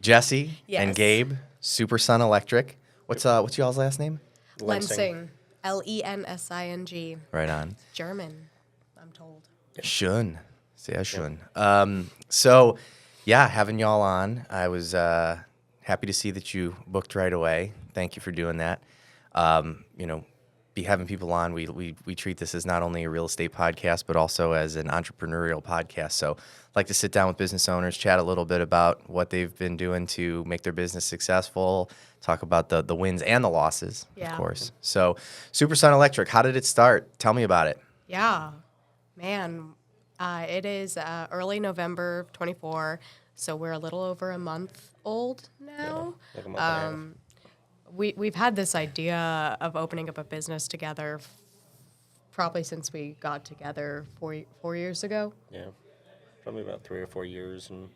Jessie and Yes. Gabe, Supersun Electric. What's y'all's last name? Lensing. Lensing. Right on. German, I'm told. Schön. Sehr schön. So, yeah, having y'all on, I was happy to see that you booked right away. Thank you for doing that. Be having people on, we treat this as not only a real estate podcast, but also as an entrepreneurial podcast. So I'd like to sit down with business owners, chat a little bit about what they've been doing to make their business successful, talk about the wins and the losses, of course. So Supersun Electric, how did it start? Tell me about it. Yeah, man. It is early November 24, so we're a little over a month old now. Yeah, like a month and a half. We've had this idea of opening up a business together probably since we got together 4 years ago. Yeah, probably about 3 or 4 years, and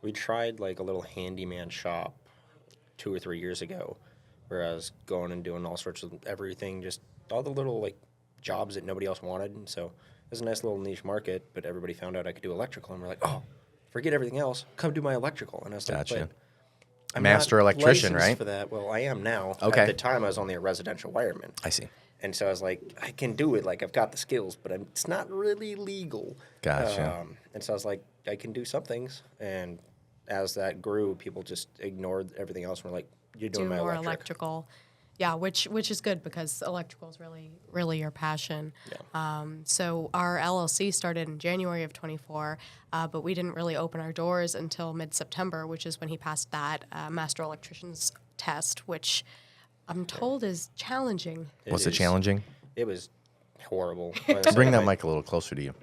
we tried like a little handyman shop 2 or 3 years ago, where I was going and doing all sorts of everything, just all the little like jobs that nobody else wanted, and so it was a nice little niche market. But everybody found out I could do electrical, and we're like, oh, forget everything else, come do my electrical. And I was Gotcha. like, but I'm Master not electrician, licensed right? for that. Well, I am now. Okay. At the time, I was only a residential wireman. I see. And so I was like, I can do it. Like, I've got the skills, but it's not really legal. Gotcha. And so I was like, I can do some things. And as that grew, people just ignored everything else and were like, you're doing Do my more electric. electrical. Yeah, which is good because electrical is really your passion. Yeah. So our LLC started in January of 24, but we didn't really open our doors until mid-September, which is when he passed that master electrician's test, which I'm told is challenging. Was it challenging? It was horrible. Bring that mic a little closer to you.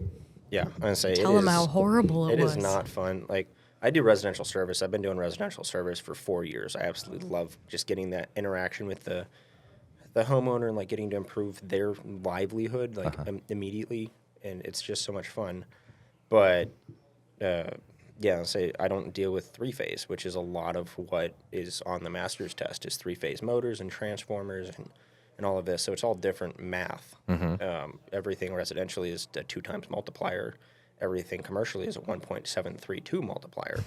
Yeah, I'm going to say Tell him how horrible it was. It is not fun. Like, I do residential service. I've been doing residential service for 4 years. I absolutely love just getting that interaction with the homeowner and like getting to improve their livelihood like immediately, and it's just so much fun. But yeah, I'll say I don't deal with three-phase, which is a lot of what is on the master's test is three-phase motors and transformers and all of this. So it's all different math. Everything residentially is a 2 times multiplier. Everything commercially is a 1.732 multiplier.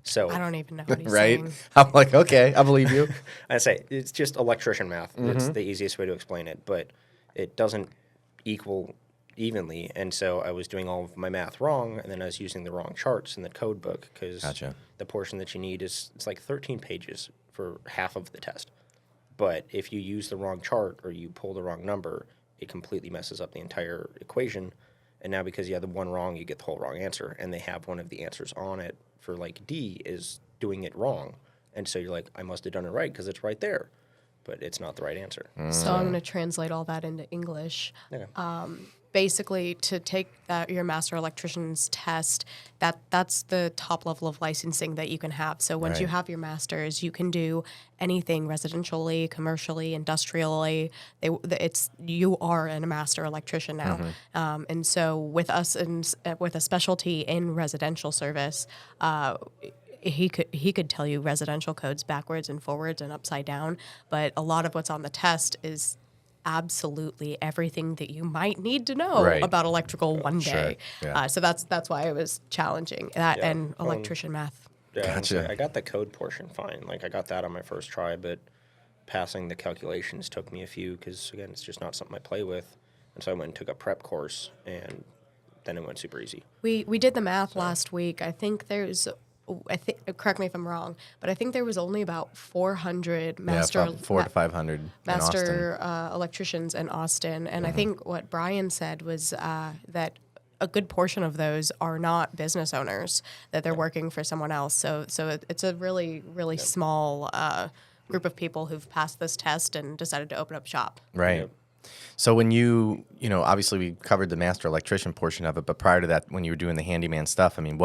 So I don't even know what he's Right? saying. I'm like, okay, I believe you. I say it's just electrician math. It's the easiest way to explain it, but it doesn't equal evenly. And so I was doing all of my math wrong, and then I was using the wrong charts in the code book because Gotcha. the portion that you need it's like 13 pages for half of the test. But if you use the wrong chart or you pull the wrong number, it completely messes up the entire equation. And now because you have the one wrong, you get the whole wrong answer. And they have one of the answers on it for like D is doing it wrong. And so you're like, I must have done it right because it's right there. But it's not the right answer. So I'm going to translate all that into English. Okay. Basically, to take your master electrician's test, that's the top level of licensing that you can have. So once you Right. have your master's, you can do anything residentially, commercially, industrially. You are a master electrician now. And so with us and with a specialty in residential service, he could tell you residential codes backwards and forwards and upside down, but a lot of what's on the test is absolutely everything that you might need to know Right. about electrical one day. Yeah. So that's why it was challenging. That Yeah. and electrician math. Yeah, and so Gotcha. I got the code portion fine. Like I got that on my first try, but passing the calculations took me a few because again, it's just not something I play with. And so I went and took a prep course, and then it went super easy. We did the math last week. I think correct me if I'm wrong, but I think there was only about 400 master about 400 to 500 in Austin. master electricians in Austin. And I think what Brian said was that a good portion of those are not business owners, that they're working for someone else. So it's a really, really small group of people who've passed this test and decided to open up shop. Right. Yep. So when you obviously we covered the master electrician portion of it, but prior to that, when you were doing the handyman stuff, I mean,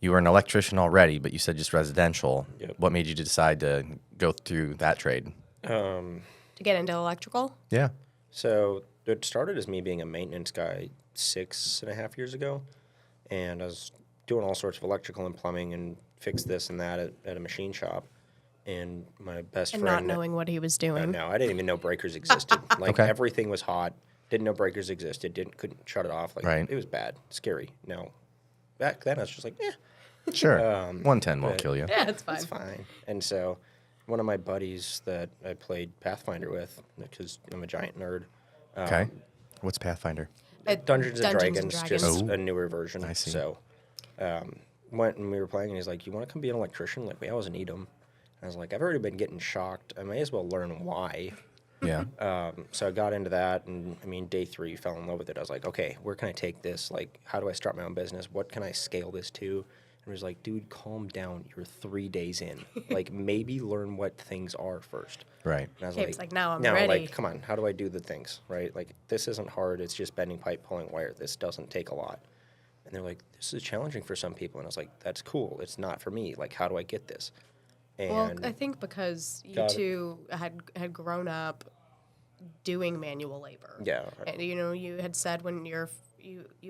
you were an electrician already, but you said just residential. Yep. What made you decide to go through that trade? To get into electrical? Yeah. So it started as me being a maintenance guy 6.5 years ago, and I was doing all sorts of electrical and plumbing and fixed this and that at a machine shop. And my best And friend... not knowing what he was doing. No, I didn't even know breakers existed. Like Okay. everything was hot. Didn't know breakers existed. Couldn't shut it off. Like Right. It was bad, scary. No, back then I was just like, Sure. 110 won't but- kill you. Yeah, it's fine. It's fine. And so one of my buddies that I played Pathfinder with, because I'm a giant nerd. Okay. What's Pathfinder? Dungeons and Dungeons Dragons, and just Dragons. a newer version. I see. So went and we were playing, and he's like, "You want to come be an electrician? Like, we always need them." I was like, "I've already been getting shocked. I may as well learn why." Yeah. So I got into that, and I mean, day 3, fell in love with it. I was like, "Okay, where can I take this? Like, how do I start my own business? What can I scale this to?" And he was like, "Dude, calm down. You're 3 days in. Like, maybe learn what things are first." Right. And I was Gabe's like, "Now I'm no, ready." like, come on, how do I do the things, right? Like, this isn't hard. It's just bending pipe, pulling wire. This doesn't take a lot. And they're like, "This is challenging for some people." And I was like, "That's cool. It's not for me. Like, how do I get this?" And Well, I think because you Got it. two had grown up doing manual labor. yeah, And, you had said when you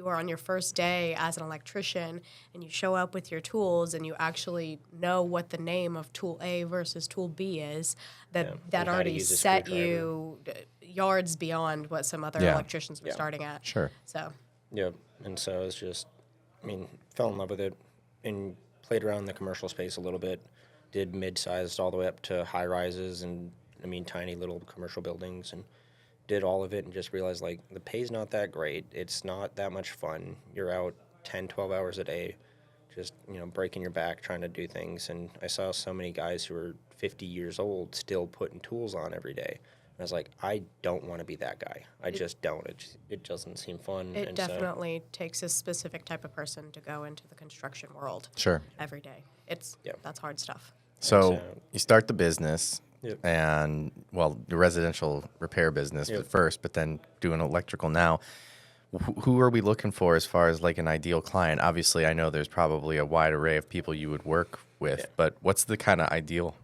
are on your first day as an electrician and you show up with your tools and you actually know what the name of tool A versus tool B is, that and how to already use a set screwdriver. you yards beyond what some other Yeah. electricians were Yeah. starting at. Sure. So, Yep. And so it's just, I mean, fell in love with it and played around the commercial space a little bit. Did mid-sized all the way up to high-rises and, I mean, tiny little commercial buildings, and did all of it and just realized, like, the pay's not that great. It's not that much fun. You're out 10, 12 hours a day just, breaking your back trying to do things. And I saw so many guys who were 50 years old still putting tools on every day. I was like, I don't want to be that guy. I just don't. It doesn't seem fun. it and so- definitely takes a specific type of person to go into the construction world Sure. every day. That's hard stuff. So so- you start the business Yep. and, well, the residential repair business Yep. first, but then doing electrical now. Who are we looking for as far as like an ideal client? Obviously, I know there's probably a wide array of people you would work with, Yeah. but what's the kind of ideal?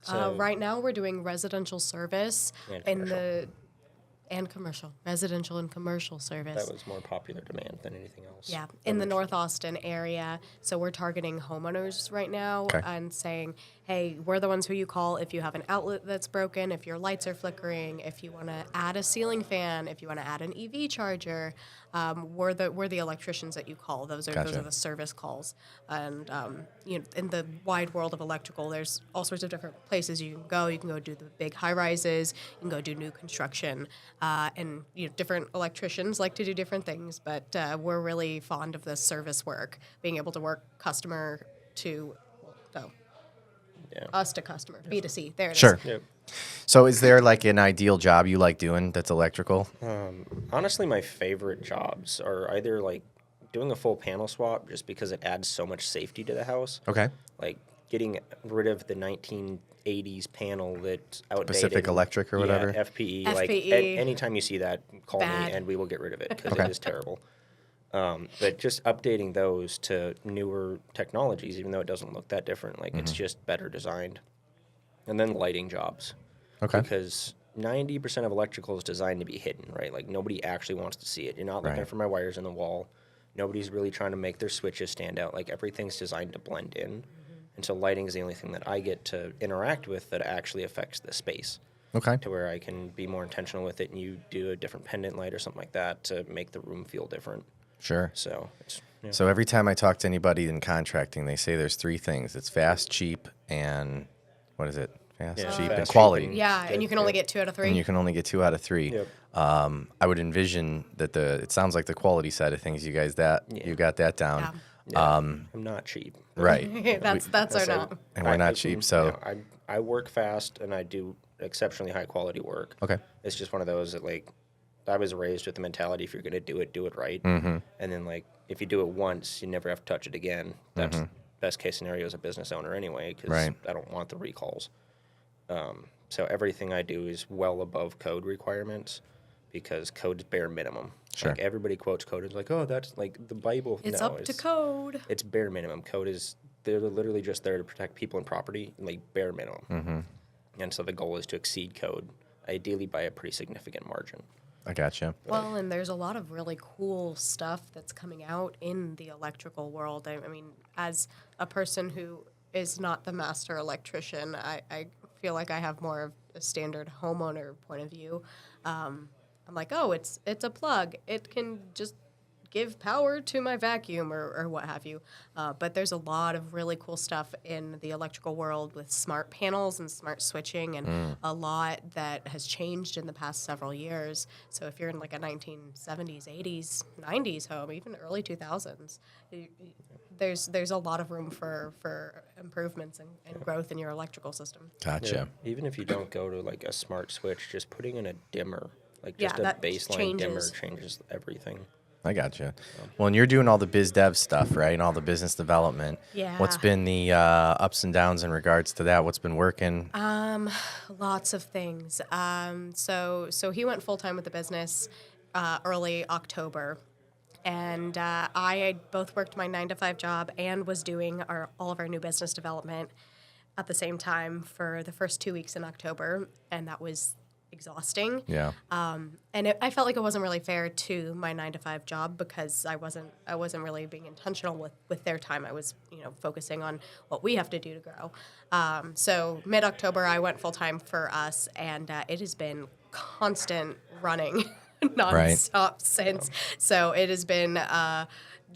So- Right now, we're doing residential service And in commercial. commercial, residential and commercial service. That was more popular demand than anything else. Yeah, in the North Austin area. So we're targeting homeowners right now Okay. and saying, hey, we're the ones who you call if you have an outlet that's broken, if your lights are flickering, if you want to add a ceiling fan, if you want to add an EV charger. We're the electricians that you call. Those are Gotcha. the service calls. And in the wide world of electrical, there's all sorts of different places you can go. You can go do the big high rises. You can go do new construction. And different electricians like to do different things, but we're really fond of the service work, being able to work customer to, Yeah. us to customer, B2C. There it is. Sure. Yep. So is there like an ideal job you like doing that's electrical? Honestly, my favorite jobs are either like doing a full panel swap just because it adds so much safety to the house. Okay. Like getting rid of the 1980s panel that's outdated. Pacific Electric or whatever? Yeah, FPE. Like FPE. anytime you see that, call Bad. me and we will get rid of it because Okay. it is terrible. But just updating those to newer technologies, even though it doesn't look that different, like it's just better designed. And then lighting jobs. Okay. Because 90% of electrical is designed to be hidden, right? Like nobody actually wants to see it. You're not looking Right. for my wires in the wall. Nobody's really trying to make their switches stand out. Like everything's designed to blend in. And so lighting is the only thing that I get to interact with that actually affects the space Okay. to where I can be more intentional with it, and you do a different pendant light or something like that to make the room feel different. Sure. So it's So every time I talk to anybody in contracting, they say there's three things. It's fast, cheap, and what is it? Fast, Yeah, cheap, fast, and cheap, quality. and- Yeah, and you can only Yeah. get 2 out of 3. And you can only get 2 out of 3. Yep. I would envision that it sounds like the quality side of things, you guys you got that down. yeah, I'm not cheap. Right. that's our So not. And we're not cheap, so- I work fast and I do exceptionally high quality work. Okay. It's just one of those that like I was raised with the mentality if you're gonna do it right. Mm-hmm. And then like if you do it once, you never have to touch it again. That's best case scenario as a business owner anyway, because Right. I don't want the recalls. So everything I do is well above code requirements because code's bare minimum. Sure. Like everybody quotes code as like, oh, that's like the Bible. It's No, up to code. It's bare minimum. Code is they're literally just there to protect people and property, like bare minimum. Mm-hmm. And so the goal is to exceed code, ideally by a pretty significant margin. I gotcha. Well, and there's a lot of really cool stuff that's coming out in the electrical world. I mean, as a person who is not the master electrician, I feel like I have more of a standard homeowner point of view. I'm like, oh, it's a plug. It can just give power to my vacuum or what have you. But there's a lot of really cool stuff in the electrical world with smart panels and smart switching, and a lot that has changed in the past several years. So if you're in like a 1970s, 80s, 90s home, even early 2000s, there's a lot of room for improvements and growth in your electrical system. Gotcha. Yeah. Even if you don't go to like a smart switch, just putting in a dimmer, like just a that baseline dimmer changes. changes everything. I gotcha. Well, and you're doing all the biz dev stuff, right? And all the business development. Yeah. What's been the ups and downs in regards to that? What's been working? Lots of things. So he went full time with the business early October, and I had both worked my 9-to-5 job and was doing all of our new business development at the same time for the first 2 weeks in October, and that was exhausting. Yeah. And I felt like it wasn't really fair to my 9-to-5 job because I wasn't really being intentional with their time. I was, focusing on what we have to do to grow. So mid-October, I went full time for us, and it has been constant running nonstop since. So it has been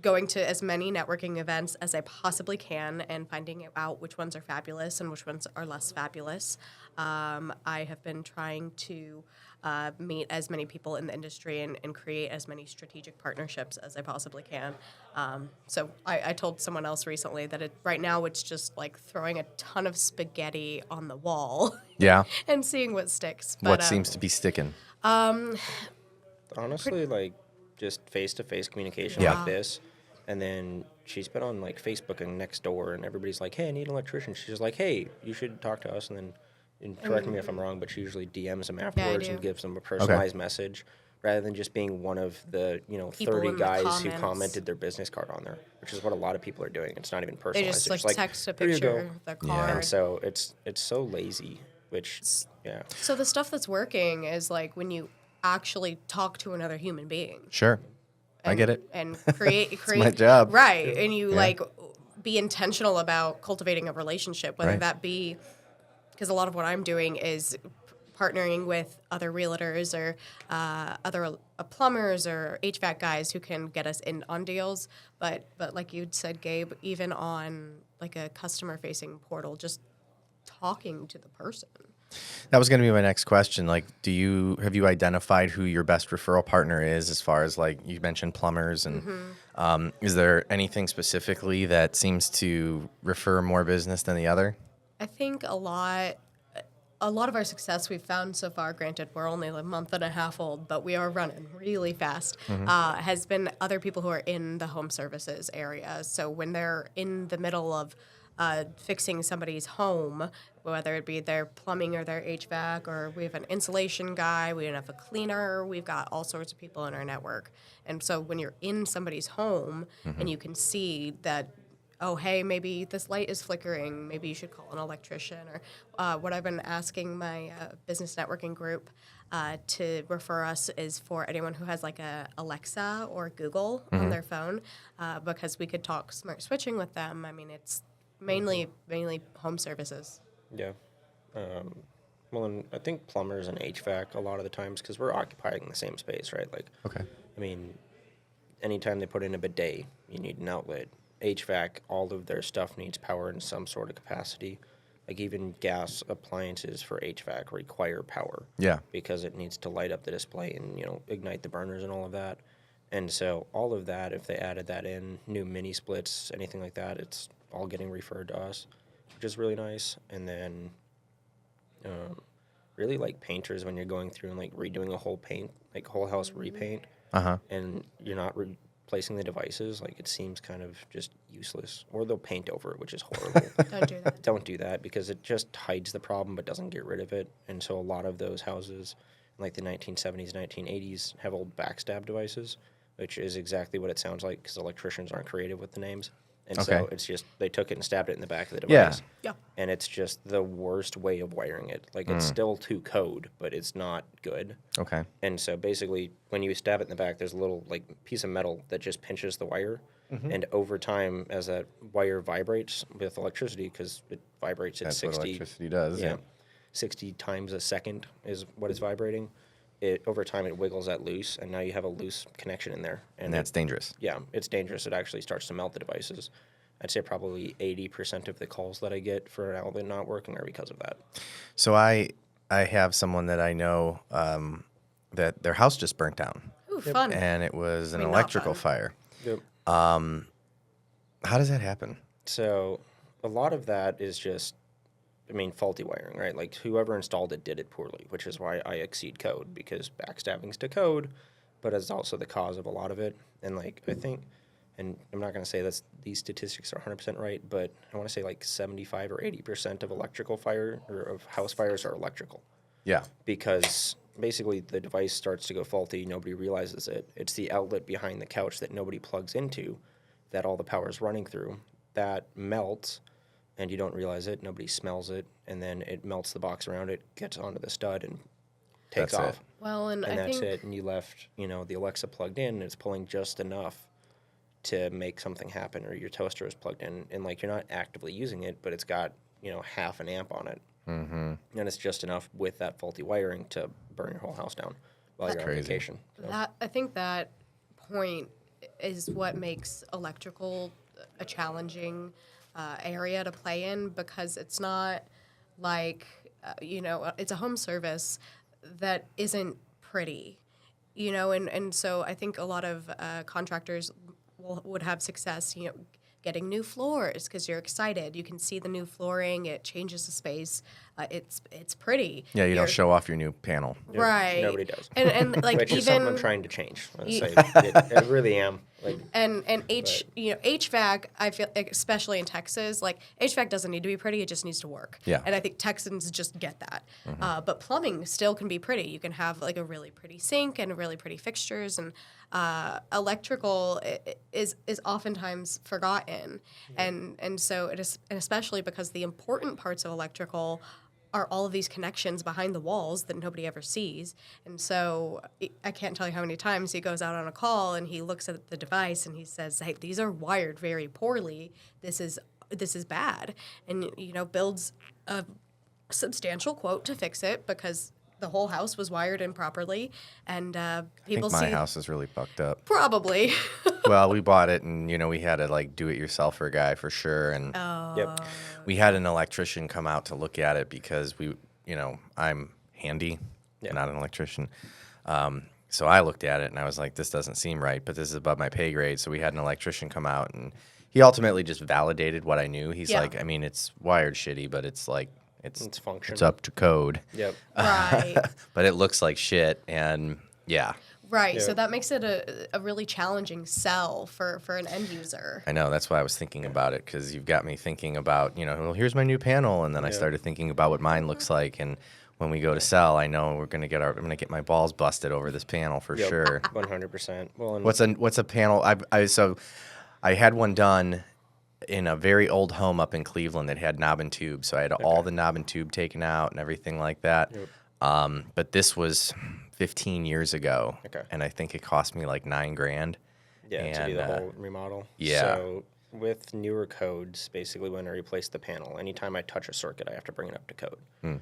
going to as many networking events as I possibly can and finding out which ones are fabulous and which ones are less fabulous. I have been trying to meet as many people in the industry and create as many strategic partnerships as I possibly can. So I told someone else recently that right now it's just like throwing a ton of spaghetti on the wall Yeah. and seeing what sticks. But, What seems to be sticking? Honestly, like just face-to-face communication Yeah. like this, and then she's been on like Facebook and Nextdoor, and everybody's like, "Hey, I need an electrician." She's just like, "Hey, you should talk to us," and then correct me if I'm wrong, but she usually DMs them afterwards and do. gives them a personalized message, rather than just being one of the People 30 in the guys who comments. commented their business card on there, which is what a lot of people are doing. It's not even they personalized. just It's like text a "Here you go." picture of their Yeah. card. And so it's so lazy, which yeah. So the stuff that's working is like when you actually talk to another human being. Sure. I get it. And create my job. right? And you Yeah. like be intentional about cultivating a relationship, whether Right. that be because a lot of what I'm doing is partnering with other realtors or other plumbers or HVAC guys who can get us in on deals. But like you'd said, Gabe, even on like a customer facing portal, just talking to the person. That was going to be my next question. Like, have you identified who your best referral partner is as far as like you mentioned plumbers and is there anything specifically that seems to refer more business than the other? I think a lot of our success we've found so far, granted we're only a month and a half old, but we are running really fast, has been other people who are in the home services area. So when they're in the middle of fixing somebody's home, whether it be their plumbing or their HVAC, or we have an insulation guy, we have a cleaner, we've got all sorts of people in our network. And so when you're in somebody's home and you can see that, oh, hey, maybe this light is flickering, maybe you should call an electrician. Or what I've been asking my business networking group to refer us is for anyone who has like a Alexa or Google on their phone, because we could talk smart switching with them. I mean, it's mainly home services. Yeah. Well, and I think plumbers and HVAC a lot of the times, because we're occupying the same space, right? Like, Okay. I mean, anytime they put in a bidet, you need an outlet. HVAC, all of their stuff needs power in some sort of capacity. Like even gas appliances for HVAC require power. Yeah. Because it needs to light up the display and, ignite the burners and all of that. And so all of that, if they added that in, new mini splits, anything like that, it's all getting referred to us, which is really nice. And then really like painters, when you're going through and like redoing a whole whole house repaint, and you're not replacing the devices, like it seems kind of just useless. Or they'll paint over it, which is horrible. Don't do that. Don't do that, because it just hides the problem but doesn't get rid of it. And so a lot of those houses in like the 1970s, 1980s have old backstab devices, which is exactly what it sounds like, because electricians aren't creative with the names. And so Okay. it's just, they took it and stabbed it in the back of the Yeah. device. Yeah. And it's just the worst way of wiring it. Like it's still to code, but it's not good. Okay. And so basically, when you stab it in the back, there's a little like piece of metal that just pinches the wire. And over time, as that wire vibrates with electricity, because it vibrates at That's 60, what electricity does. yeah, 60 times a second is what it's vibrating. over time it wiggles that loose, and now you have a loose connection in there. And that's dangerous. Yeah, it's dangerous. It actually starts to melt the devices. I'd say probably 80% of the calls that I get for an outlet not working are because of that. So I have someone that I know that their house just burnt down. Ooh, fun. And it was an I mean, not electrical fun. fire. Yep. How does that happen? So a lot of that is just, faulty wiring, right? Like whoever installed it did it poorly, which is why I exceed code, because backstabbing's to code, but it's also the cause of a lot of it. And like, I think, and I'm not going to say that these statistics are 100% right, but I want to say like 75 or 80% of electrical fire or of house fires are electrical. Yeah. Because basically the device starts to go faulty, nobody realizes it. It's the outlet behind the couch that nobody plugs into, that all the power is running through, that melts, and you don't realize it, nobody smells it, and then it melts the box around it, gets onto the stud, and takes That's off. it. Well, and I that's think it, and you left, the Alexa plugged in, and it's pulling just enough to make something happen, or your toaster is plugged in, and like you're not actively using it, but it's got, half an amp on it. Mm-hmm. And it's just enough with that faulty wiring to burn your whole house down while you're on crazy. vacation. So. I think that point is what makes electrical a challenging area to play in, because it's not like, it's a home service that isn't pretty, and so I think a lot of contractors would have success, getting new floors because you're excited. You can see the new flooring. It changes the space. It's pretty. Yeah, you don't show off your new panel. Right. Nobody does. And like Which even is something I'm trying to change. I really am. Like, and HVAC, I feel like, especially in Texas, like HVAC doesn't need to be pretty; it just needs to work. Yeah. And I think Texans just get that. But plumbing still can be pretty. You can have like a really pretty sink and really pretty fixtures, and electrical is oftentimes forgotten, and so it is, and especially because the important parts of electrical are all of these connections behind the walls that nobody ever sees. And so I can't tell you how many times he goes out on a call and he looks at the device and he says, hey, these are wired very poorly. This is bad. And, builds a substantial quote to fix it because the whole house was wired improperly. And people I think my see... house is really fucked up. Probably. Well, we bought it, and we had a do-it-yourselfer guy for sure, and Yep. we had an electrician come out to look at it because I'm handy, not an electrician. So I looked at it and I was like, this doesn't seem right, but this is above my pay grade. So we had an electrician come out, and he ultimately just validated what I knew. He's like, it's wired shitty, but it's like it's functional. It's up to code. Yep. Right. But it looks like shit, and yeah. Right, Yeah. so that makes it a really challenging sell for an end user. I know, that's why I was thinking about it, because you've got me thinking about, well, here's my new panel, and then I started thinking about what mine looks like, and when we go to sell, I know I'm gonna get my balls busted over this panel for sure. 100%. Well, and What's a panel? I had one done in a very old home up in Cleveland that had knob and tube, so I had all the knob and tube taken out and everything like that. Yep. But this was 15 years ago, Okay. and I think it cost me like $9,000. to do the whole remodel. yeah. So with newer codes, basically when I replace the panel, anytime I touch a circuit, I have to bring it up to code.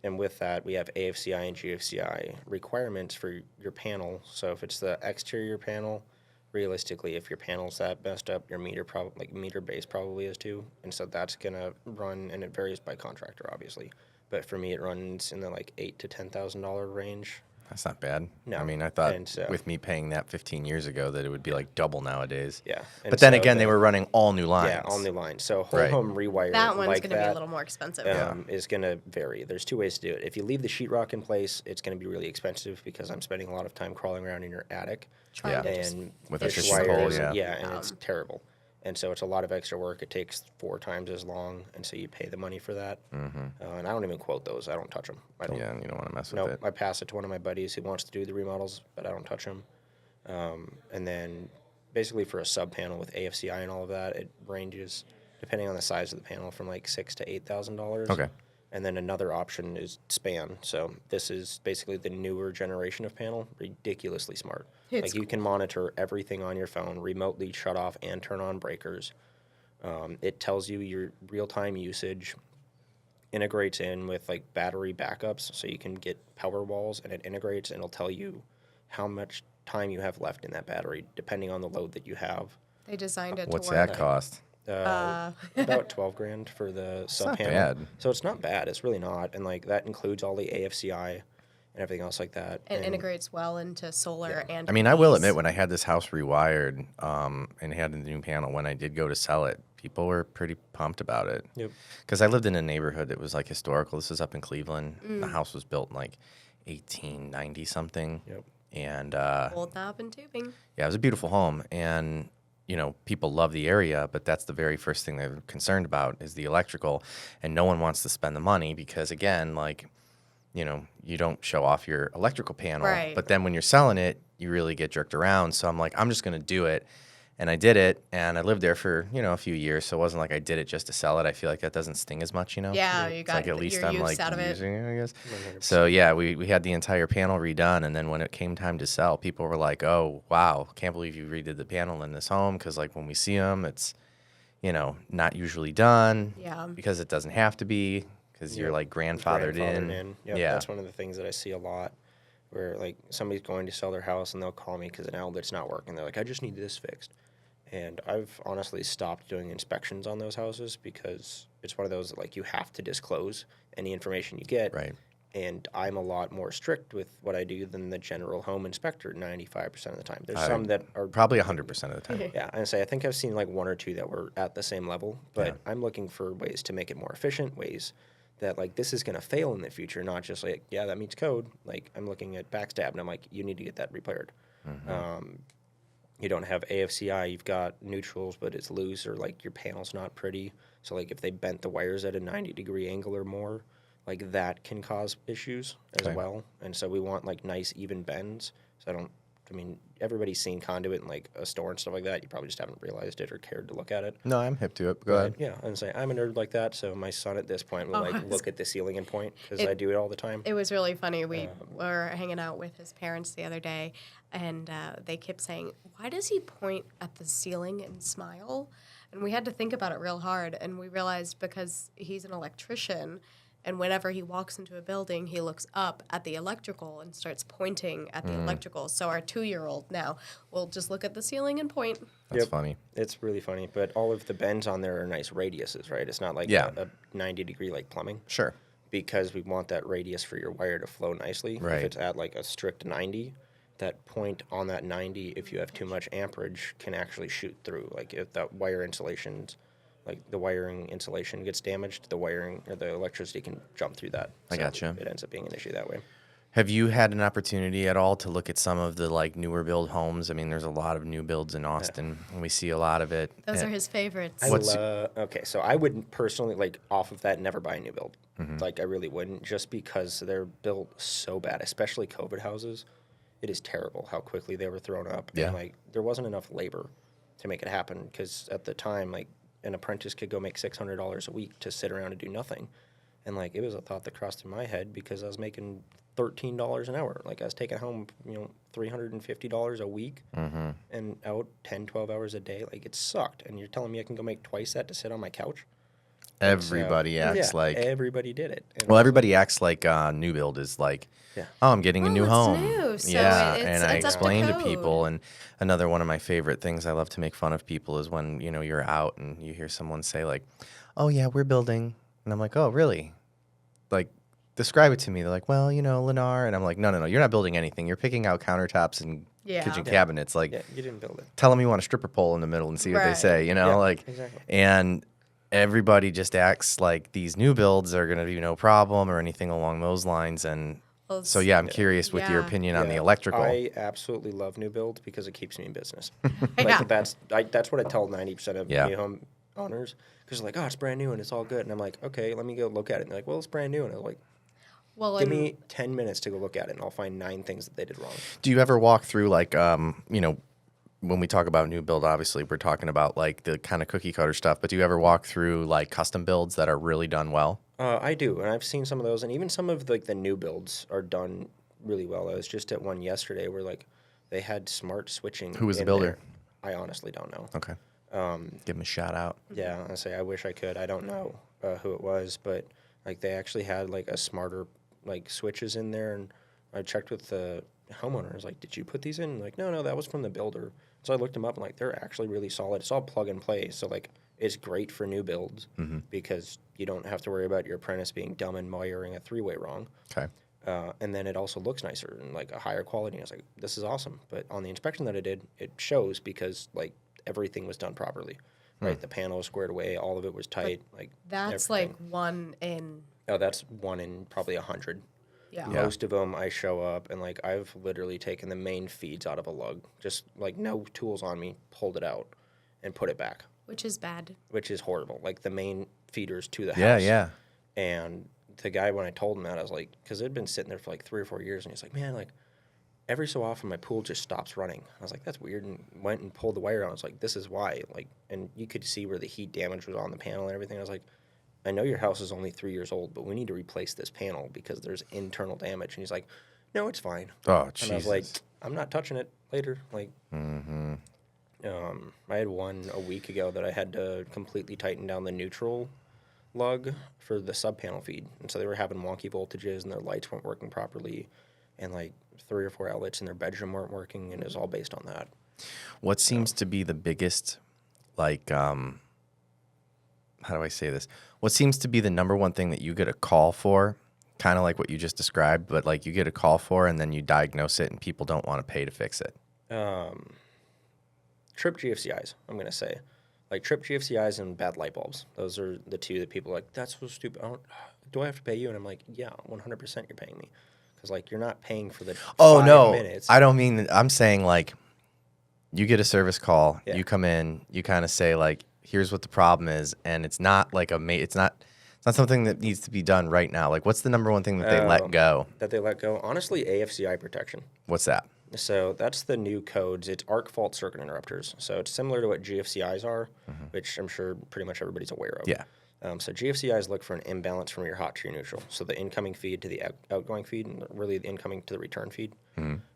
And with that, we have AFCI and GFCI requirements for your panel. So if it's the exterior panel, realistically, if your panel's that messed up, your meter meter base probably is too. And so that's gonna run, and it varies by contractor, obviously. But for me, it runs in the $8,000 to $10,000 range. That's not bad. No. I mean, I thought And so- with me paying that 15 years ago that it would be like double nowadays. Yeah. And But then so again, they were running all new lines. Yeah, all new lines. So whole Right. home rewire That one's like going to be a that, little more expensive. is going to vary. There's two ways to do it. If you leave the sheetrock in place, it's going to be really expensive because I'm spending a lot of time crawling around in your attic. Trying to just And With a push fishing wires, pole, yeah. and it's terrible. And so it's a lot of extra work. It takes 4 times as long, and so you pay the money for that. And I don't even quote those. I don't touch them. I don't. Yeah, and you don't want to mess with No, it. I pass it to one of my buddies who wants to do the remodels, but I don't touch them. And then basically for a sub panel with AFCI and all of that, it ranges depending on the size of the panel from $6,000 to $8,000. Okay. And then another option is span. So this is basically the newer generation of panel, ridiculously smart. It's You can monitor everything on your phone, remotely shut off and turn on breakers. It tells you your real-time usage, integrates in with like battery backups, so you can get power walls, and it integrates and it'll tell you how much time you have left in that battery, depending on the load that you have. They designed it What's to work. that cost? About 12 grand for the sub not panel. bad. So it's not bad. It's really not. And like that includes all the AFCI and everything else like that. It integrates well into solar and I mean, I will EVs. admit, when I had this house rewired and had the new panel, when I did go to sell it, people were pretty pumped about it. Yep. Because I lived in a neighborhood that was like historical. This is up in Cleveland. The house was built in like 1890 something. Yep. Old And knob and tubing. yeah, it was a beautiful home. And you know, people love the area, but that's the very first thing they're concerned about is the electrical. And no one wants to spend the money because, again, like, you know, you don't show off your electrical panel. Right. But then when you're selling it, you really get jerked around. So I'm like, I'm just going to do it. And I did it, and I lived there for, you know, a few years. So it wasn't like I did it just to sell it. I feel like that doesn't sting as much, you know? Yeah, you It's got like at least your I'm use like out of it. using it, I guess. So yeah, we had the entire panel redone, and then when it came time to sell, people were like, "Oh wow, can't believe you redid the panel in this home." Because like when we see them, it's, you know, not usually done. Yeah. Because it doesn't have to be. Because you're like grandfathered in. Yep, Yeah. That's one of the things that I see a lot, where like somebody's going to sell their house and they'll call me because an outlet's not working. They're like, I just need this fixed. And I've honestly stopped doing inspections on those houses because it's one of those that like you have to disclose any information you get. Right. And I'm a lot more strict with what I do than the general home inspector 95% of the time. There's some that are Probably 100% of the time. yeah, and I think I've seen like one or two that were at the same level, but Yeah. I'm looking for ways to make it more efficient, ways that like this is going to fail in the future, not just like, yeah, that meets code. Like I'm looking at backstab and I'm like, you need to get that repaired. You don't have AFCI, you've got neutrals, but it's loose, or like your panel's not pretty. So like if they bent the wires at a 90-degree angle or more, like that can cause issues as Okay. well. And so we want like nice even bends. So I mean, everybody's seen conduit in like a store and stuff like that. You probably just haven't realized it or cared to look at it. No, I'm hip to it. Go ahead. Yeah, and say I'm a nerd like that. So my son at this point will like look at the ceiling and point because I do it all the time. It was really funny. We were hanging out with his parents the other day, and they kept saying, "Why does he point at the ceiling and smile?" And we had to think about it real hard, and we realized because he's an electrician, and whenever he walks into a building, he looks up at the electrical and starts pointing at the electrical. So our 2-year-old now will just look at the ceiling and point. That's Yep. funny. It's really funny, but all of the bends on there are nice radiuses, right? It's not like Yeah. a 90-degree like plumbing. Sure. Because we want that radius for your wire to flow nicely. Right. If it's at like a strict 90, that point on that 90, if you have too much amperage, can actually shoot through. Like if that wire insulation's, like the wiring insulation gets damaged, the wiring or the electricity can jump through that. I gotcha. It ends up being an issue that way. Have you had an opportunity at all to look at some of the like newer build homes? I mean, there's a lot of new builds in Austin, and we see a lot of it. Those And- are his favorites. Okay, so I wouldn't personally, like, off of that, never buy a new build. Mm-hmm. Like, I really wouldn't, just because they're built so bad, especially COVID houses. It is terrible how quickly they were thrown up. Yeah. And, like, there wasn't enough labor to make it happen, because at the time, like, an apprentice could go make $600 a week to sit around and do nothing. And, like, it was a thought that crossed through my head because I was making $13 an hour. Like, I was taking home, $350 a week and out 10, 12 hours a day. Like, it sucked. And you're telling me I can go make twice that to sit on my couch? Everybody acts Yeah, like. everybody did it. And Well, everybody acts like new build is like, Yeah. oh, I'm getting a new it's home. new, so yeah, it's- and I it's up to explain to code. people. And another one of my favorite things I love to make fun of people is when you're out and you hear someone say like, "Oh yeah, we're building," and I'm like, "Oh really?" Like, describe it to me. They're like, "Well, Lennar," and I'm like, "No, you're not building anything. You're picking out countertops and Yeah. kitchen Yeah. cabinets. Like, yeah, you didn't build it. tell them you want a stripper pole in the middle and see what they Right. say. Yeah, like, exactly. and everybody just acts like these new builds are going to be no problem or anything along those lines. And Well, so, yeah, I'm curious with your Yeah. opinion on the Yeah, electrical. I absolutely love new build because it keeps me in business. Yeah. Like that's what I tell 90% of Yeah. new home owners, because they're like, oh, it's brand new and it's all good, and I'm like, okay, let me go look at it. And they're like, well, it's brand new, and I'm like, Well, give and me 10 minutes to go look at it, and I'll find 9 things that they did wrong. Do you ever walk through, like, when we talk about new build, obviously we're talking about like the kind of cookie cutter stuff, but do you ever walk through like custom builds that are really done well? I do, and I've seen some of those, and even some of like the new builds are done really well. I was just at one yesterday where like they had smart switching. Who was the in builder? there. I honestly don't know. Okay. Give them a shout out. Yeah, I wish I could. I don't know who it was, but Like they actually had like a smarter like switches in there, and I checked with the homeowner. I was like, "Did you put these in?" Like, no, that was from the builder. So I looked them up and like they're actually really solid. It's all plug and play. So like it's great for new builds because you don't have to worry about your apprentice being dumb and wiring a 3-way wrong. Okay. And then it also looks nicer and like a higher quality. And I was like, this is awesome. But on the inspection that I did, it shows because like everything was done properly, right? The panel was squared away, all of it was tight. Like That's everything. like one in. Oh, that's 1 in probably 100. Yeah. Yeah. Most of them I show up and like I've literally taken the main feeds out of a lug, just like no tools on me, pulled it out and put it back, Which is bad. which is horrible. Like the main feeders to the Yeah, house. yeah. And the guy, when I told him that, I was like, because it had been sitting there for like 3 or 4 years, and he's like, man, like every so often my pool just stops running. I was like, that's weird, and went and pulled the wire out. I was like, this is why. Like, and you could see where the heat damage was on the panel and everything. I was like, I know your house is only 3 years old, but we need to replace this panel because there's internal damage. And he's like, no, it's fine. Oh, And I was like, Jesus. I'm not touching it later. Like, I had one a week ago that I had to completely tighten down the neutral lug for the sub panel feed, and so they were having wonky voltages and their lights weren't working properly, and like 3 or 4 outlets in their bedroom weren't working, and it was all based on that. What seems to be the biggest, like, how do I say this? What seems to be the number one thing that you get a call for, kind of like what you just described, but like you get a call for and then you diagnose it and people don't want to pay to fix it? Trip GFCIs, I'm gonna say, like trip GFCIs and bad light bulbs. Those are the two that people are like, that's so stupid. Do I have to pay you? And I'm like, yeah, 100% you're paying me, because like you're not paying for the Oh, 5 no. minutes. I don't mean, I'm saying like you get a service call, Yeah. you come in, you kind of say like, here's what the problem is. And it's not like it's not something that needs to be done right now. Like what's the number one thing that they let go? That they let go. Honestly, AFCI protection. What's that? So that's the new codes. It's arc fault circuit interrupters. So it's similar to what GFCIs are, which I'm sure pretty much everybody's aware of. Yeah. So GFCIs look for an imbalance from your hot to your neutral. So the incoming feed to the outgoing feed, and really the incoming to the return feed.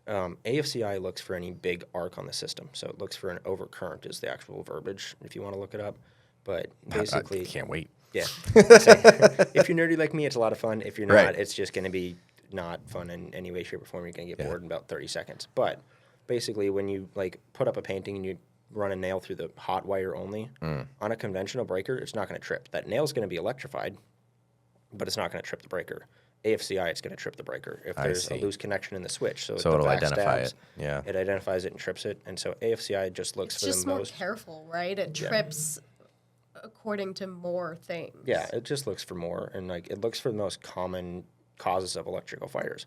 AFCI looks for any big arc on the system. So it looks for an overcurrent is the actual verbiage, if you want to look it up. But basically, I can't wait. yeah. If you're nerdy like me, it's a lot of fun. If you're not, Right. it's just going to be not fun in any way, shape, or form. You're going to get bored in about 30 seconds. But basically, when you like put up a painting and you run a nail through the hot wire only, on a conventional breaker, it's not going to trip. That nail's going to be electrified, but it's not going to trip the breaker. AFCI, it's going to trip the breaker if there's a see. loose connection in the switch. So So the it'll back identify stabs, it. Yeah. It identifies it and trips it. And so AFCI just looks It's for just the more most. careful, right? It trips according to more things. Yeah, it just looks for more, and like it looks for the most common causes of electrical fires,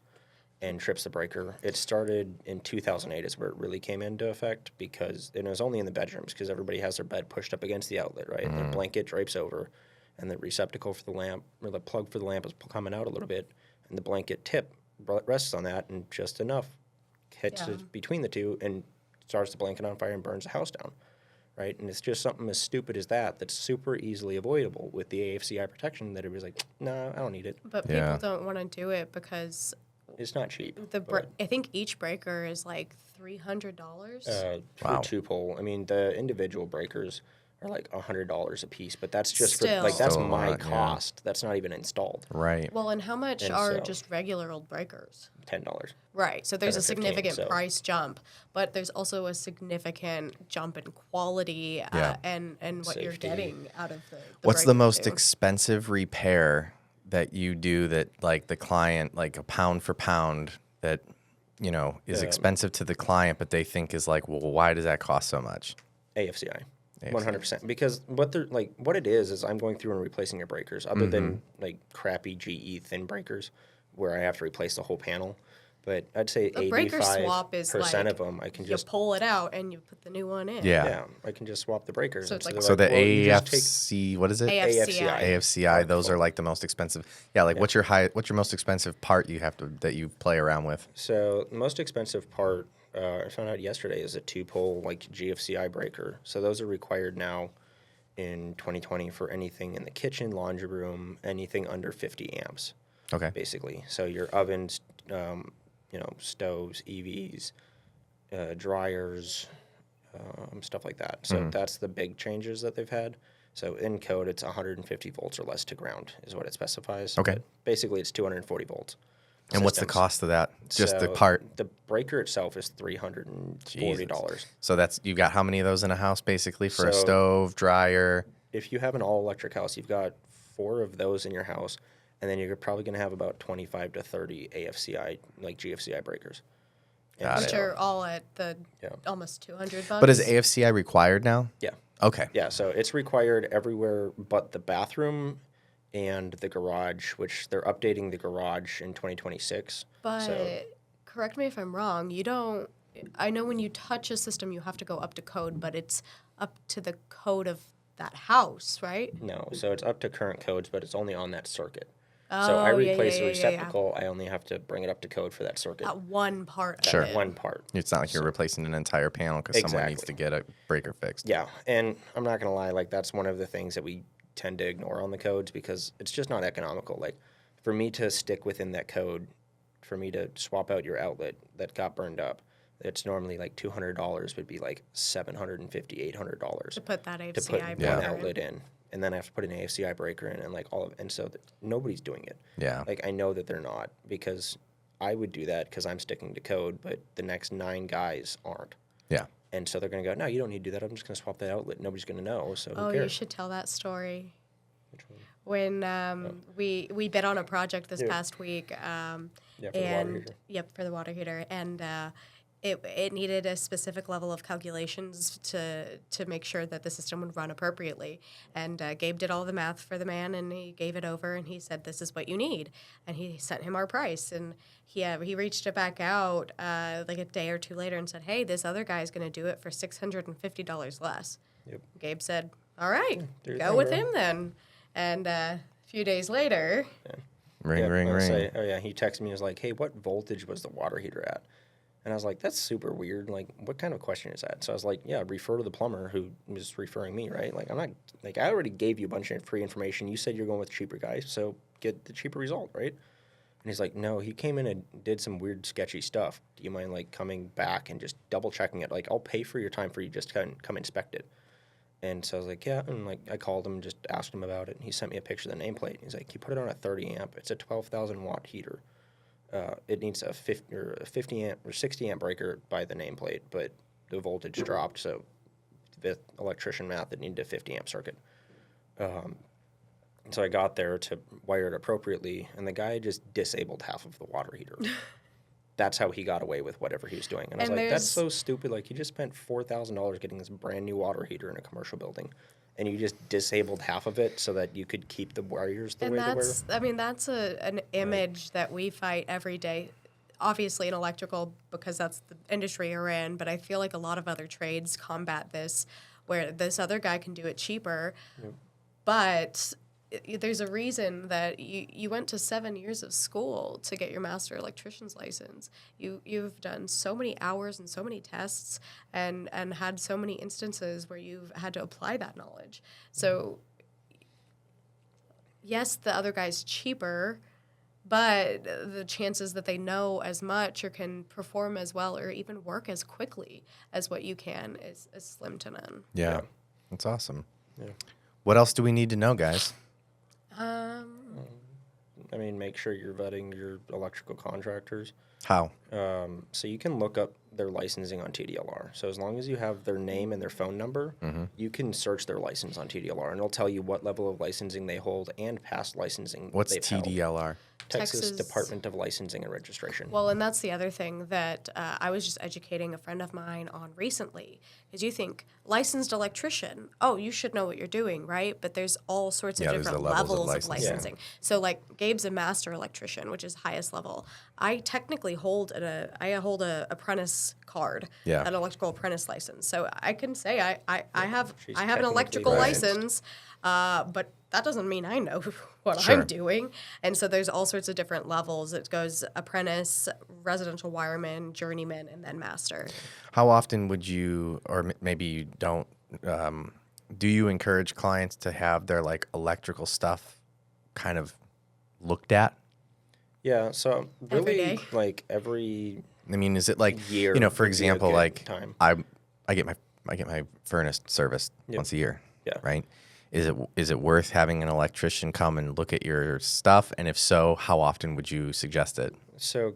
and trips the breaker. It started in 2008 is where it really came into effect, because and it was only in the bedrooms because everybody has their bed pushed up against the outlet, right? And the blanket drapes over, and the receptacle for the lamp or the plug for the lamp is coming out a little bit, and the blanket tip rests on that, and just enough hits Yeah. it between the two and starts the blanket on fire and burns the house down. Right, and it's just something as stupid as that that's super easily avoidable with the AFCI protection. That it was like, no, I don't need it. But Yeah. people don't want to do it because It's not cheap. I think each breaker is like $300. For Wow. 2-pole. I mean, the individual breakers are like $100 a piece, but that's just for Still. like that's Still a my lot, yeah. cost. That's not even installed. Right. Well, and how much And are so- just regular old breakers? $10. Right. So there's 10 or a 15, significant so- price jump, but there's also a significant jump in quality Yeah. and what you're Safety. getting out of the What's the breaker most too. expensive repair that you do that like the client, like a pound for pound that, you know, is expensive to the client, but they think is like, well, why does that cost so much? AFCI. 100%. Because what it is I'm going through and replacing your breakers, other than like crappy GE thin breakers where I have to replace the whole panel. But I'd say A breaker swap is 85% like of them I can you just pull it out and you put the new one in. Yeah. I can just swap the breakers. So it's And like- So the well, you just take AFC, what is it? AFCI. AFCI, those are like the most expensive. Yeah, like what's your most expensive part you have to that you play around with? So the most expensive part I found out yesterday is a 2-pole like GFCI breaker. So those are required now in 2020 for anything in the kitchen, laundry room, anything under 50 amps, Okay. basically. So your ovens, stoves, EVs, dryers, stuff like that. So that's the big changes that they've had. So in code, it's 150 volts or less to ground is what it specifies. Okay. But basically, it's 240 volts. And what's the systems. cost of that? Just the So part. The breaker itself is $340. So that's you've got how many of those in a house basically for a So- stove, dryer? If you have an all-electric house, you've got 4 of those in your house, and then you're probably going to have about 25 to 30 AFCI, like GFCI breakers. And Got Which it. are all at the Yeah. almost $200. But is AFCI required now? Yeah. Okay. Yeah, so it's required everywhere but the bathroom and the garage, which they're updating the garage in 2026. But So, correct me if I'm wrong, you don't. I know when you touch a system, you have to go up to code, but it's up to the code of that house, right? no, so it's up to current codes, but it's only on that circuit. So I Oh, yeah, replace yeah, the yeah, yeah, yeah. receptacle, I only have to bring it up to code for that circuit. That one part of Sure. it. One part. It's not like you're replacing an entire panel because someone needs to Exactly. get a breaker fixed. Yeah, and I'm not gonna lie, like that's one of the things that we tend to ignore on the codes because it's just not economical. Like for me to stick within that code, for me to swap out your outlet that got burned up, it's normally like $200 would be like $750, $800 To put that to AFCI put breaker one in. outlet in, and then I have to put an AFCI breaker in, and like all of, and so nobody's doing it. Yeah. Like I know that they're not because I would do that because I'm sticking to code, but the next 9 guys aren't. Yeah. And so they're going to go, no, you don't need to do that. I'm just going to swap that outlet. Nobody's going to know. So Oh, who you cares? should tell that story. Which one? When we bid on a project this Yeah. past week, Yeah, for the water and heater. yep, for the water heater, and it needed a specific level of calculations to make sure that the system would run appropriately. And Gabe did all the math for the man, and he gave it over, and he said, "This is what you need," and he sent him our price, and he reached it back out like a day or two later and said, "Hey, this other guy's going to do it for $650 less." Yep. Gabe said, "All right, do your go thing, with bro." him then." And a few days later, Ring, Yeah, ring, I was ring. say- oh, yeah. He texted me. He was like, hey, what voltage was the water heater at? And I was like, that's super weird. Like, what kind of question is that? So I was like, yeah, refer to the plumber who was referring me, right? Like, I'm not, like, I already gave you a bunch of free information. You said you're going with cheaper guys, so get the cheaper result, right? And he's like, no, he came in and did some weird, sketchy stuff. Do you mind, like, coming back and just double checking it? Like, I'll pay for your time for you just to come inspect it. And so I was like, yeah. And, like, I called him and just asked him about it. And he sent me a picture of the nameplate. He's like, you put it on a 30 amp. It's a 12,000 watt heater. It needs a 50 amp or 60 amp breaker by the nameplate, but the voltage dropped, so the electrician math, it needed a 50 amp circuit. So I got there to wire it appropriately, and the guy just disabled half of the water heater. That's how he got away with whatever he was doing. And I was And like, that's there's- so stupid. Like, you just spent $4,000 getting this brand new water heater in a commercial building, and you just disabled half of it so that you could keep the wires the and way they were. that's, I mean, that's an image that we fight every day. Obviously in electrical because that's the industry you're in, but I feel like a lot of other trades combat this where this other guy can do it cheaper. But there's a reason that you went to 7 years of school to get your master electrician's license. You've done so many hours and so many tests and had so many instances where you've had to apply that knowledge. So yes, the other guy's cheaper, but the chances that they know as much or can perform as well or even work as quickly as what you can is slim to none. Yeah. That's awesome. Yeah. What else do we need to know, guys? I mean, make sure you're vetting your electrical contractors. How? So you can look up their licensing on TDLR. So as long as you have their name and their phone number, you can search their license on TDLR, and it'll tell you what level of licensing they hold and past licensing What's they've held. TDLR? Texas Department of Licensing and Registration. Well, and that's the other thing that I was just educating a friend of mine on recently. Because you think, licensed electrician, oh, you should know what you're doing, right? But there's all sorts of Yeah, there's different the levels of levels of licensing. licensing. So, like, Gabe's a master electrician, which is highest level. I technically hold a apprentice card, Yeah. an electrical apprentice license. So I can say I have She's an technically electrical licensed. license, but that doesn't mean I know what Sure. I'm doing. And so there's all sorts of different levels. It goes apprentice, residential wireman, journeyman, and then master. How often would you, or maybe you don't, do you encourage clients to have their like electrical stuff kind of looked at? Yeah, so Every really, day. like every I mean, is it like year you know, for would be a example, good like time. I get my furnace serviced Yep. once a year, Yeah. right? Is it worth having an electrician come and look at your stuff? And if so, how often would you suggest it? So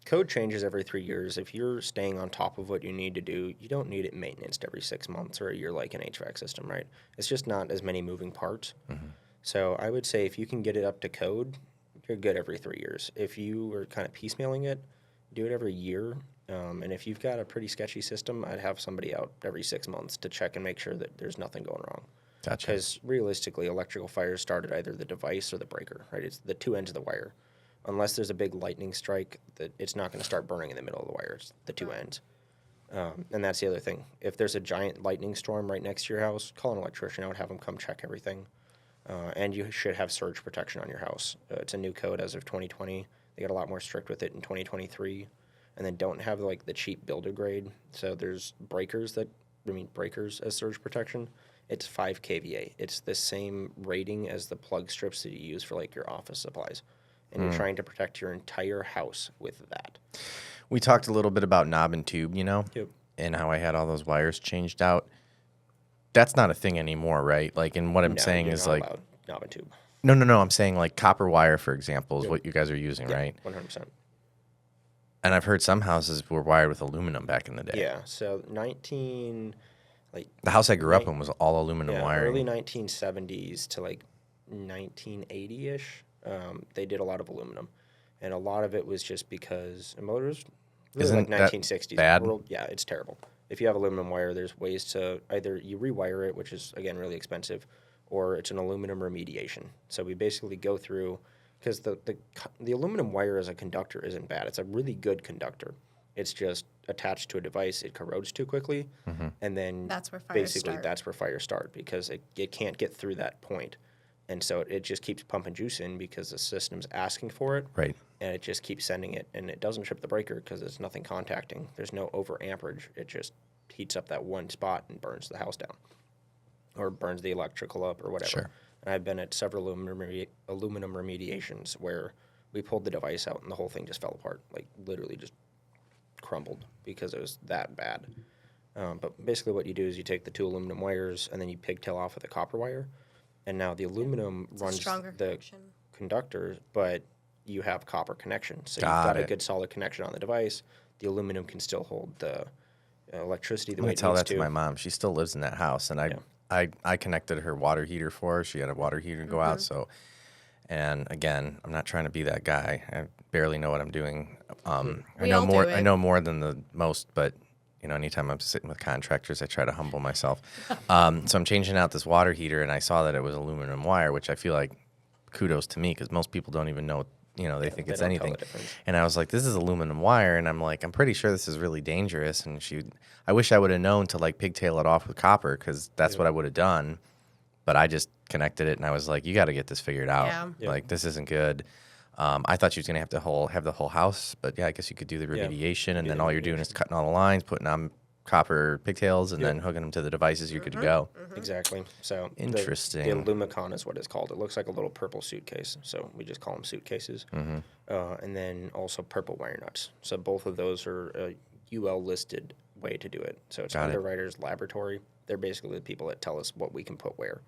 code changes every 3 years. If you're staying on top of what you need to do, you don't need it maintenance every 6 months or a year like an HVAC system, right? It's just not as many moving parts. So I would say if you can get it up to code, you're good every 3 years. If you are kind of piecemealing it, do it every year. And if you've got a pretty sketchy system, I'd have somebody out every 6 months to check and make sure that there's nothing going wrong. Gotcha. Because realistically, electrical fires start at either the device or the breaker, right? It's the two ends of the wire. Unless there's a big lightning strike, that it's not going to start burning in the middle of the wire. It's the two ends. And that's the other thing. If there's a giant lightning storm right next to your house, call an electrician out, have them come check everything. And you should have surge protection on your house. It's a new code as of 2020. They got a lot more strict with it in 2023. And then don't have like the cheap builder grade. So there's breakers as surge protection. It's 5 kVA. It's the same rating as the plug strips that you use for like your office supplies. And you're trying to protect your entire house with that. We talked a little bit about knob and tube, Yep. and how I had all those wires changed out. That's not a thing anymore, right? Like, and what I'm saying you're is not like, allowed knob and tube. no. I'm saying like copper wire, for example, is what you guys are using, right? 100%. And I've heard some houses were wired with aluminum back in the day. Yeah. So The house I grew up in was all aluminum wiring. early 1970s to like 1980-ish, they did a lot of aluminum. And a lot of it was just because motors, really Isn't like that 1960s. bad? Yeah, it's terrible. If you have aluminum wire, there's ways to either you rewire it, which is, again, really expensive, or it's an aluminum remediation. So we basically go through, because the aluminum wire as a conductor isn't bad. It's a really good conductor. It's just attached to a device, it corrodes too quickly, and then That's where fires basically start. that's where fires start because it can't get through that point. And so it just keeps pumping juice in because the system's asking for it, Right. and it just keeps sending it, and it doesn't trip the breaker because there's nothing contacting. There's no over amperage. It just heats up that one spot and burns the house down, or burns the electrical up, or whatever. Sure. And I've been at several aluminum remediations where we pulled the device out and the whole thing just fell apart, like literally just crumbled because it was that bad. But basically what you do is you take the two aluminum wires and then you pigtail off with a copper wire. And now the aluminum It's a runs stronger the connection. conductor, but you have copper connection. So Got you've got it. a good solid connection on the device. The aluminum can still hold the electricity the I'm way gonna it tell needs that to my mom. She still lives in that house, and I connected her water heater for her. She had a water heater go out, so. And again, I'm not trying to be that guy. I barely know what I'm doing. I We know all do more. it. I know more than the most, but anytime I'm sitting with contractors, I try to humble myself. So I'm changing out this water heater, and I saw that it was aluminum wire, which I feel like kudos to me because most people don't even know. They think they it's don't tell anything. the difference. And I was like, this is aluminum wire, and I'm like, I'm pretty sure this is really dangerous. And I wish I would have known to like pigtail it off with copper because that's what I would have done. But I just connected it, and I was like, you got to get this figured out. Yeah. Like, this isn't good. I thought she was going to have the whole house, but yeah, I guess you could do the remediation, and then all you're doing is cutting all the lines, putting on copper pigtails, and then hooking them to the devices. You're good to go. Exactly. So Interesting. The Lumicon is what it's called. It looks like a little purple suitcase, so we just call them suitcases. And then also purple wire nuts. So both of those are a UL listed way to do it. So it's Got it. Underwriters Laboratory. They're basically the people that tell us what we can put where.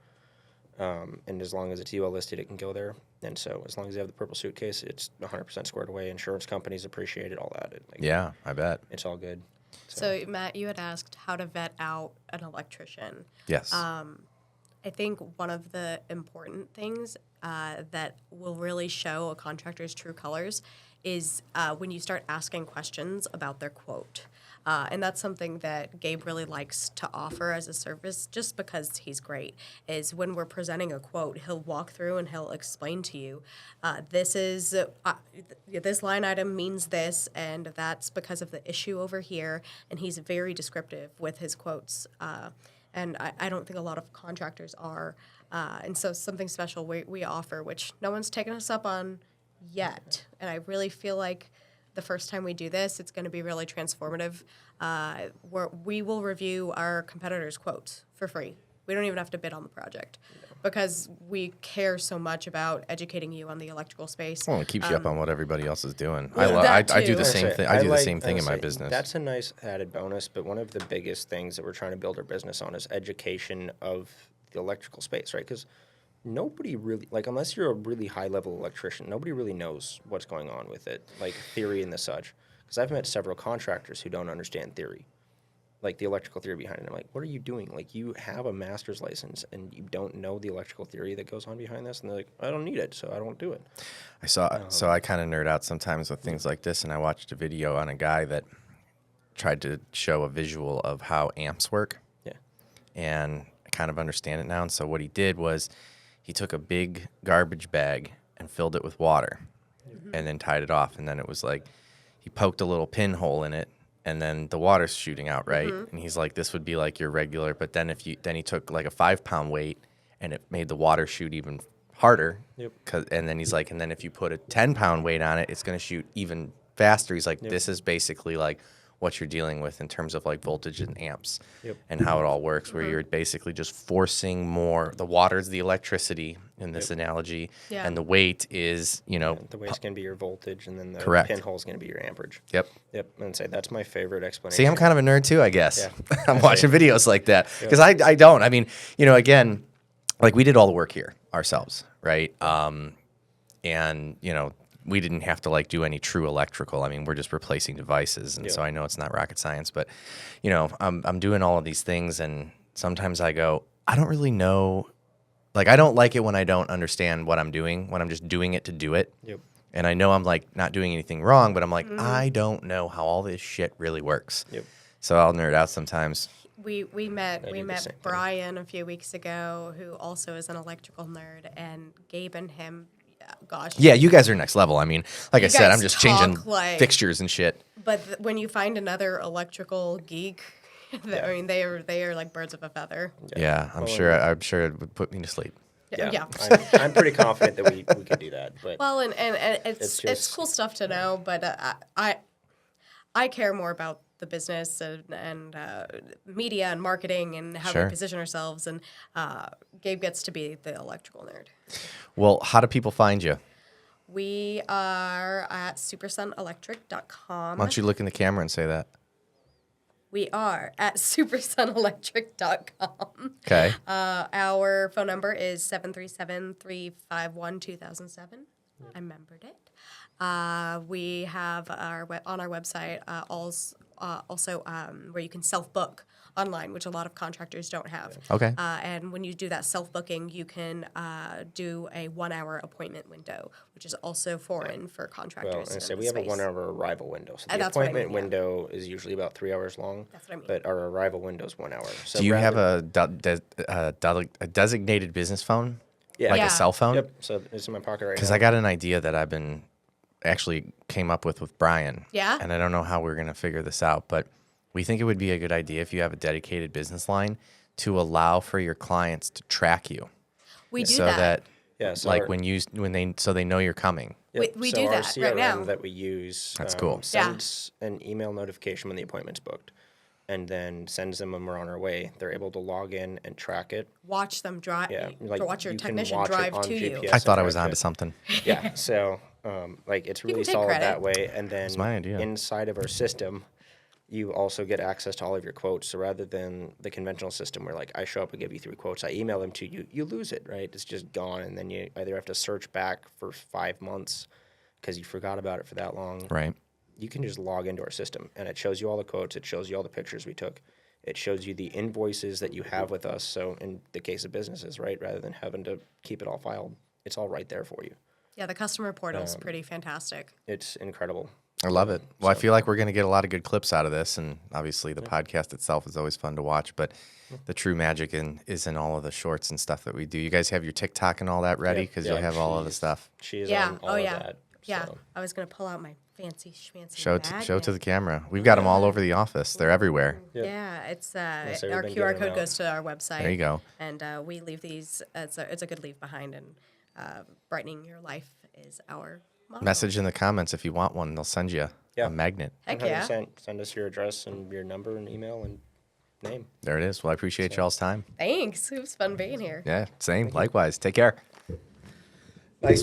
And as long as it's UL listed, it can go there. And so as long as you have the purple suitcase, it's 100% squared away. Insurance companies appreciate it, all that. Yeah, I bet. It's all good. So, Matt, you had asked how to vet out an electrician. Yes. I think one of the important things that will really show a contractor's true colors is when you start asking questions about their quote. And that's something that Gabe really likes to offer as a service just because he's great, is when we're presenting a quote, he'll walk through and he'll explain to you, this line item means this, and that's because of the issue over here. And he's very descriptive with his quotes. And I don't think a lot of contractors are. And so something special we offer, which no one's taken us up on yet. And I really feel like the first time we do this, it's going to be really transformative. We will review our competitors' quotes for free. We don't even have to bid on the project because we care so much about educating you on the electrical space. Well, it keeps you up on what everybody else is doing. that I do too. the same thing. I do the same thing in my business. That's a nice added bonus, but one of the biggest things that we're trying to build our business on is education of the electrical space, right? Because nobody really, like, unless you're a really high-level electrician, nobody really knows what's going on with it, like theory and the such. Because I've met several contractors who don't understand theory, like the electrical theory behind it. I'm like, what are you doing? Like, you have a master's license and you don't know the electrical theory that goes on behind this? And they're like, I don't need it, so I don't do it. So I kind of nerd out sometimes with things like this, and I watched a video on a guy that tried to show a visual of how amps work. Yeah. And I kind of understand it now. And so what he did was he took a big garbage bag and filled it with water and then tied it off. And then it was like he poked a little pinhole in it, and then the water's shooting out, right? And he's like, this would be like your regular, but then then he took like a 5-pound weight and it made the water shoot even harder. Yep. And then he's like, and then if you put a 10-pound weight on it, it's going to shoot even faster. He's like, this is basically like what you're dealing with in terms of like voltage and amps and how it all works, where you're basically just forcing more. The water is the electricity in this analogy, and the weight is, The weight's going to be your voltage, and then the Correct. pinhole's going to be your amperage. Yep. And say that's my favorite explanation. See, I'm kind of a nerd too, I guess. Yeah. I'm watching videos like that because I don't. I mean, again, like we did all the work here ourselves, right? And we didn't have to like do any true electrical. I mean, we're just replacing devices, and so I know it's not rocket science. But I'm doing all of these things, and sometimes I go, I don't really know. Like, I don't like it when I don't understand what I'm doing, when I'm just doing it to do it. Yep. And I know I'm like not doing anything wrong, but I'm like, I don't know how all this shit really works. Yep. So I'll nerd out sometimes. We met do the same thing. Brian a few weeks ago, who also is an electrical nerd, and Gabe and him, gosh. Yeah, you guys are next level. I mean, like I said, guys I'm just changing talk like- fixtures and shit. But when you find another electrical geek, I mean, they are like birds of a feather. Yeah, I'm sure it would put me to sleep. Yeah. I'm pretty confident that we could do that. But Well, and it's just- cool stuff to know, but I care more about the business and media and marketing and how Sure. we position ourselves. And Gabe gets to be the electrical nerd. Well, how do people find you? We are at supersunelectric.com. Why don't you look in the camera and say that? We are at supersunelectric.com. Okay. Our phone number is 737-351-2007. I remembered it. We have on our website also where you can self-book online, which a lot of contractors don't have. Okay. And when you do that self-booking, you can do a 1-hour appointment window, which is also foreign for contractors. Well, and in say the we have a space. 1-hour arrival window. So the That's what I appointment mean, yeah. window is usually about 3 hours long. That's what I mean. But our arrival window is 1 hour. So Do you have rather- a designated business phone? Yeah. Like Yeah. a cell phone? Yep. So it's in my pocket right Because now. I got an idea that I've been actually came up with Brian. Yeah? And I don't know how we're going to figure this out, but we think it would be a good idea if you have a dedicated business line to allow for your clients to track you. We do so that Yeah, so like our- so they know you're coming. Yep. we so do our that CRM right now. that we use That's cool. sends an email notification when the appointment's booked, and then sends them when we're on our way. They're able to log in and track it. Watch them drive. Yeah, like watch your you can technician watch it drive on to you. GPS. I thought I and was track onto it. something. Yeah, so like it's really take solid credit. that way. And then my idea. inside of our system, you also get access to all of your quotes. So rather than the conventional system where like I show up and give you 3 quotes, I email them to you, you lose it, right? It's just gone, and then you either have to search back for 5 months because you forgot about it for that long. Right. You can just log into our system, and it shows you all the quotes. It shows you all the pictures we took. It shows you the invoices that you have with us. So in the case of businesses, right, rather than having to keep it all filed, it's all right there for you. Yeah, the customer portal is pretty fantastic. It's incredible. I love it. Well, I feel like we're going to get a lot of good clips out of this, and obviously the podcast itself is always fun to watch, but the true magic is in all of the shorts and stuff that we do. You guys have your TikTok and all that ready? Yep. Because Yeah, you'll have all of the she's- stuff. She is Yeah. on all Oh, of yeah. that. Yeah. So. I was going to pull out my fancy schmancy Show magnet. to the camera. We've got them all over the office. They're everywhere. Yep. Yeah, it's so we've our been QR giving code out- goes to our website. There you go. And we leave these. It's a good leave behind, and brightening your life is our motto. Message in the comments if you want one. They'll send you Yeah. a magnet. Heck yeah. 100%. Send us your address and your number and email and name. There it is. Well, I appreciate y'all's time. Thanks. It was fun being here. Yeah, same. Likewise. Take care.